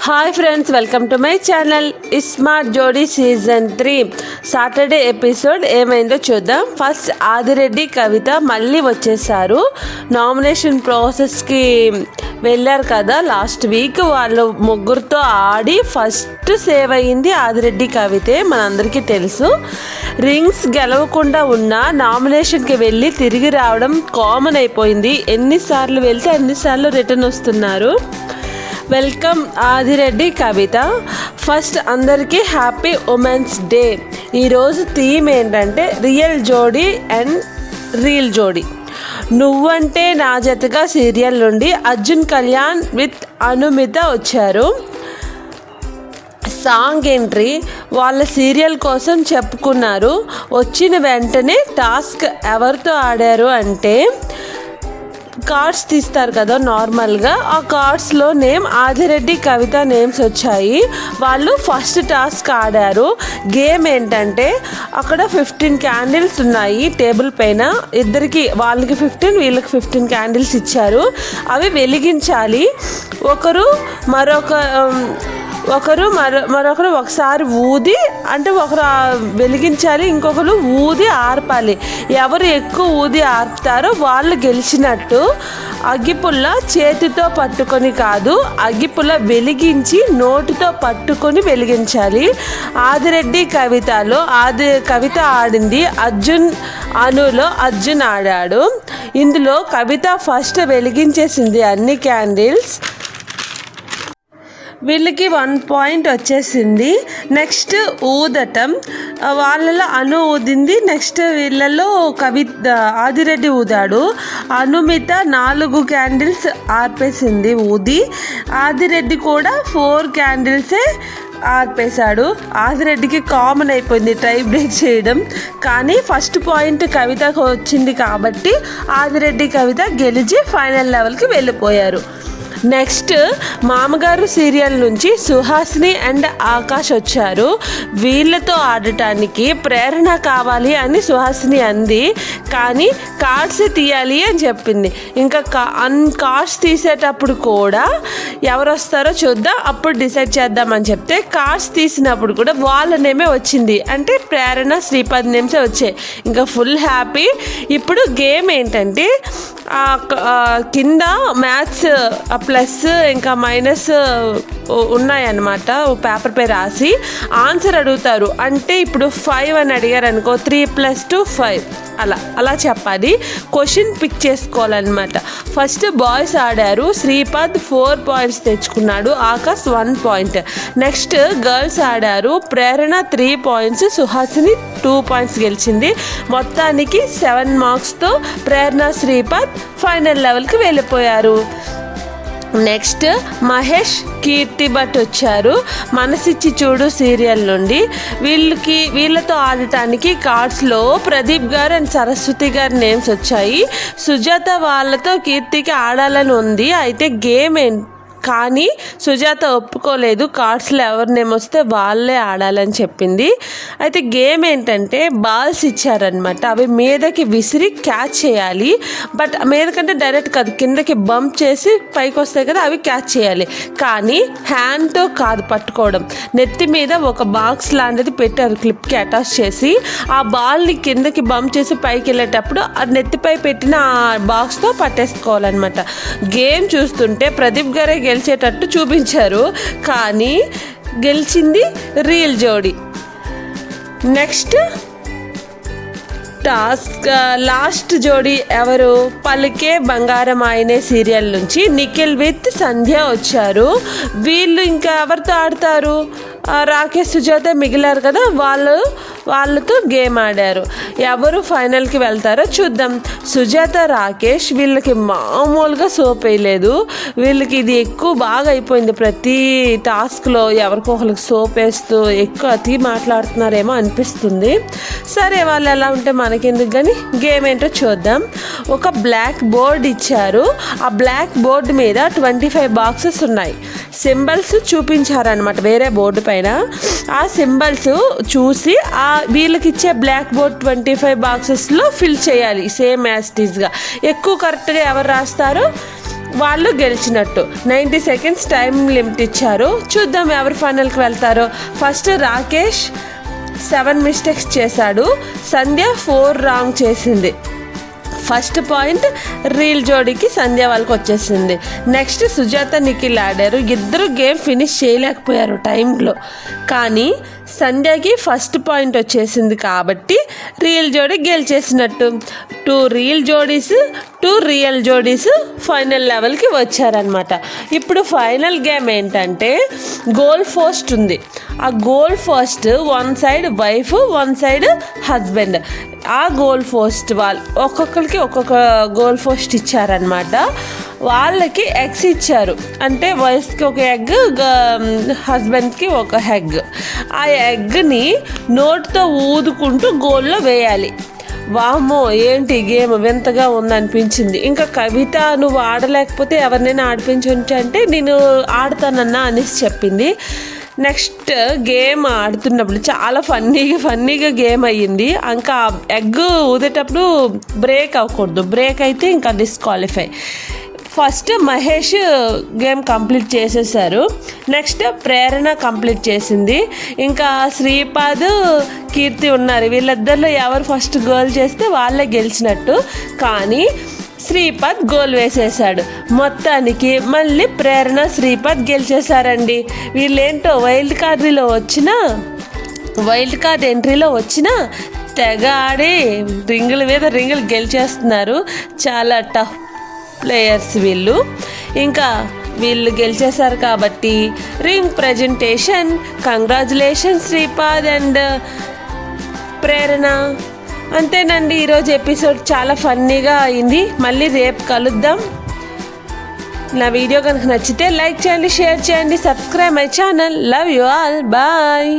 Hi friends, welcome to my channel. Smart జోడీ season 3 Saturday episode ఏమైందో చూద్దాం. First Adireddy, కవిత మళ్ళీ వచ్చేసారు. నామినేషన్ ప్రాసెస్కి వెళ్ళారు కదా లాస్ట్ వీక్. వాళ్ళు ముగ్గురితో ఆడి ఫస్ట్ సేవ్ అయ్యింది ఆదిరెడ్డి, కవితే, మనందరికీ తెలుసు. రింగ్స్ గెలవకుండా ఉన్న నామినేషన్కి వెళ్ళి తిరిగి రావడం కామన్ అయిపోయింది. ఎన్నిసార్లు వెళ్తే అన్నిసార్లు రిటర్న్ వస్తున్నారు. వెల్కమ్ ఆదిరెడ్డి, కవిత. ఫస్ట్ అందరికీ హ్యాపీ ఉమెన్స్ డే. ఈరోజు థీమ్ ఏంటంటే రియల్ జోడీ అండ్ రీల్ జోడీ. నువ్వంటే నా జతగా సీరియల్ నుండి అర్జున్ కళ్యాణ్ విత్ అనుమిత వచ్చారు. సాంగ్ ఎంట్రీ వాళ్ళ సీరియల్ కోసం చెప్పుకున్నారు. వచ్చిన వెంటనే టాస్క్ ఎవరితో ఆడారు అంటే కార్డ్స్ తీస్తారు కదా నార్మల్గా, ఆ కార్డ్స్లో నేమ్ ఆదిరెడ్డి, కవిత నేమ్స్ వచ్చాయి. వాళ్ళు ఫస్ట్ టాస్క్ ఆడారు. గేమ్ ఏంటంటే అక్కడ 15 క్యాండిల్స్ ఉన్నాయి టేబుల్ పైన. ఇద్దరికి, వాళ్ళకి 15, వీళ్ళకి 15 క్యాండిల్స్ ఇచ్చారు. అవి వెలిగించాలి. మరొకరు ఒకసారి ఊది, అంటే ఒకరు వెలిగించాలి, ఇంకొకరు ఊది ఆర్పాలి. ఎవరు ఎక్కువ ఊది ఆర్పుతారో వాళ్ళు గెలిచినట్టు. అగ్గిపుల్ల చేతితో పట్టుకొని కాదు, అగ్గిపుల్ల వెలిగించి నోటితో పట్టుకొని వెలిగించాలి. ఆదిరెడ్డి, కవితలో కవిత ఆడింది. అనులో అర్జున్ ఆడాడు. ఇందులో కవిత ఫస్ట్ వెలిగించేసింది అన్ని క్యాండిల్స్. వీళ్ళకి 1 పాయింట్ వచ్చేసింది. నెక్స్ట్ ఊదటం, వాళ్ళలో అను ఊదింది. నెక్స్ట్ వీళ్ళలో ఆదిరెడ్డి ఊదాడు. అనుమిత 4 క్యాండిల్స్ ఆర్పేసింది ఊది. ఆదిరెడ్డి కూడా 4 క్యాండిల్సే ఆర్పేశాడు. ఆదిరెడ్డికి కామన్ అయిపోయింది టై బ్రేక్ చేయడం. కానీ ఫస్ట్ పాయింట్ కవితకు వచ్చింది కాబట్టి ఆదిరెడ్డి, కవిత గెలిచి ఫైనల్ లెవెల్కి వెళ్ళిపోయారు. నెక్స్ట్ మామగారు సీరియల్ నుంచి సుహాసిని అండ్ ఆకాష్ వచ్చారు. వీళ్ళతో ఆడటానికి ప్రేరణ కావాలి అని సుహాసిని అంది, కానీ కార్డ్స్ తీయాలి అని చెప్పింది. ఇంకా కార్డ్స్ తీసేటప్పుడు కూడా ఎవరు వస్తారో చూద్దాం, అప్పుడు డిసైడ్ చేద్దామని చెప్తే కార్డ్స్ తీసినప్పుడు కూడా వాళ్ళ నేమే వచ్చింది. అంటే ప్రేరణ, శ్రీపద్ నేమ్సే వచ్చాయి. ఇంకా ఫుల్ హ్యాపీ. ఇప్పుడు గేమ్ ఏంటంటే కింద మ్యాథ్స్ ప్లస్ ఇంకా మైనస్ ఉన్నాయన్నమాట. పేపర్ పై రాసి ఆన్సర్ అడుగుతారు. అంటే ఇప్పుడు 5 అని అడిగారు అనుకో, 3 + 2 5 అలా చెప్పాలి. క్వశ్చన్ పిక్ చేసుకోవాలన్నమాట. ఫస్ట్ బాయ్స్ ఆడారు. శ్రీపద్ 4 పాయింట్స్ తెచ్చుకున్నాడు, ఆకాష్ 1 పాయింట్. నెక్స్ట్ గర్ల్స్ ఆడారు. ప్రేరణ 3 పాయింట్స్, సుహాసిని 2 పాయింట్స్ గెలిచింది. మొత్తానికి 7 మార్క్స్తో ప్రేరణ, శ్రీపద్ ఫైనల్ లెవెల్కి వెళ్ళిపోయారు. నెక్స్ట్ మహేష్, కీర్తి భట్ వచ్చారు మనసిచ్చి చూడు సీరియల్ నుండి. వీళ్ళతో ఆడటానికి కార్డ్స్లో ప్రదీప్ గారు అండ్ సరస్వతి గారి నేమ్స్ వచ్చాయి. సుజాత వాళ్ళతో కీర్తికి ఆడాలని ఉంది. అయితే గేమ్ కానీ సుజాత ఒప్పుకోలేదు. కార్డ్స్లో ఎవరి నేమ్ వస్తే వాళ్ళే ఆడాలని చెప్పింది. అయితే గేమ్ ఏంటంటే బాల్స్ ఇచ్చారనమాట. అవి మీదకి విసిరి క్యాచ్ చేయాలి. బట్ మీదకంటే డైరెక్ట్ కాదు, కిందకి బంప్ చేసి పైకి వస్తాయి కదా, అవి క్యాచ్ చేయాలి. కానీ హ్యాండ్తో కాదు పట్టుకోవడం. నెత్తి మీద ఒక బాక్స్ లాంటిది పెట్టారు క్లిప్కి అటాచ్ చేసి. ఆ బాల్ని కిందకి బంప్ చేసి పైకి వెళ్ళేటప్పుడు ఆ నెత్తిపై పెట్టిన ఆ బాక్స్తో పట్టేసుకోవాలన్నమాట. గేమ్ చూస్తుంటే ప్రదీప్ గారే గెలిచేటట్టు చూపించారు, కానీ గెలిచింది రియల్ జోడీ. నెక్స్ట్ టాస్క్ లాస్ట్ జోడీ ఎవరు? పలికే బంగారం ఆయనే సీరియల్ నుంచి నిఖిల్ విత్ సంధ్య వచ్చారు. వీళ్ళు ఇంకా ఎవరితో ఆడతారు? రాకేష్, సుజాత మిగిలారు కదా, వాళ్ళతో గేమ్ ఆడారు. ఎవరు ఫైనల్కి వెళ్తారో చూద్దాం. సుజాత, రాకేష్ వీళ్ళకి మామూలుగా సోప్ వేయలేదు. వీళ్ళకి ఇది ఎక్కువ బాగా అయిపోయింది. ప్రతి టాస్క్లో ఎవరికొకరికి సోప్ వేస్తూ ఎక్కువ అతి మాట్లాడుతున్నారేమో అనిపిస్తుంది. సరే, వాళ్ళు ఎలా ఉంటే మనకెందుకు, కానీ గేమ్ ఏంటో చూద్దాం. ఒక బ్లాక్ బోర్డ్ ఇచ్చారు. ఆ బ్లాక్ బోర్డు మీద 25 బాక్సెస్ ఉన్నాయి. సింబల్స్ చూపించారనమాట వేరే బోర్డు పైన. ఆ సింబల్స్ చూసి వీళ్ళకి ఇచ్చే బ్లాక్ బోర్డ్ 25 బాక్సెస్లో ఫిల్ చేయాలి సేమ్ యాజ్ ఇట్ ఈస్గా. ఎక్కువ కరెక్ట్గా ఎవరు రాస్తారో వాళ్ళు గెలిచినట్టు. 90 సెకండ్స్ టైం లిమిట్ ఇచ్చారు. చూద్దాం ఎవరు ఫైనల్కి వెళ్తారో. ఫస్ట్ రాకేష్ 7 మిస్టేక్స్ చేశాడు, సంధ్య 4 రాంగ్ చేసింది. ఫస్ట్ పాయింట్ రీల్ జోడీకి సంధ్య వాళ్ళకి వచ్చేసింది. నెక్స్ట్ సుజాత నిఖిల్ ఆడారు. ఇద్దరు గేమ్ ఫినిష్ చేయలేకపోయారు టైంలో, కానీ సంధ్యకి ఫస్ట్ పాయింట్ వచ్చేసింది కాబట్టి రియల్ జోడీ గెలిచేసినట్టు. 2 రియల్ జోడీస్ 2 రియల్ జోడీస్ ఫైనల్ లెవెల్కి వచ్చారనమాట. ఇప్పుడు ఫైనల్ గేమ్ ఏంటంటే గోల్ పోస్ట్ ఉంది. ఆ goal post 1 side wife 1 side husband. ఆ గోల్ పోస్ట్ వాళ్ళు ఒక్కొక్కరికి ఒక్కొక్క గోల్ పోస్ట్ ఇచ్చారనమాట. వాళ్ళకి ఎగ్స్ ఇచ్చారు, అంటే వైఫ్కి ఒక ఎగ్, హస్బెండ్కి ఒక ఎగ్. ఆ ఎగ్ని నోట్తో ఊదుకుంటూ గోల్లో వేయాలి. వామ్మో ఏంటి గేమ్ వింతగా ఉందనిపించింది. ఇంకా కవిత నువ్వు ఆడలేకపోతే ఎవరినైనా ఆడిపించు అంటే నేను ఆడతానన్నా అనేసి చెప్పింది. నెక్స్ట్ గేమ్ ఆడుతున్నప్పుడు చాలా ఫన్నీగా గేమ్ అయ్యింది. ఇంకా ఎగ్ ఊదేటప్పుడు బ్రేక్ అవ్వకూడదు, బ్రేక్ అయితే ఇంకా disqualify. First Mahesh game complete చేసేసారు. నెక్స్ట్ ప్రేరణ కంప్లీట్ చేసింది. ఇంకా శ్రీపాద్ కీర్తి ఉన్నారు. వీళ్ళిద్దరిలో ఎవరు ఫస్ట్ గోల్ చేస్తే వాళ్ళే గెలిచినట్టు. కానీ శ్రీపాద్ గోల్ వేసేసాడు. మొత్తానికి మళ్ళీ ప్రేరణ శ్రీపాద్ గెలిచేశారండి. వీళ్ళేంటో వైల్డ్ కార్డ్ ఎంట్రీలో వచ్చిన తెగ ఆడి రింగుల మీద రింగులు గెలిచేస్తున్నారు. చాలా టఫ్ ప్లేయర్స్ వీళ్ళు. ఇంకా వీళ్ళు గెలిచేశారు కాబట్టి ring presentation. Congratulations Shripad and Prerana. అంతేనండి, ఈరోజు ఎపిసోడ్ చాలా ఫన్నీగా అయింది. మళ్ళీ రేపు కలుద్దాం. నా వీడియో కనుక నచ్చితే లైక్ చేయండి, షేర్ చేయండి, subscribe my channel. Love you all, bye.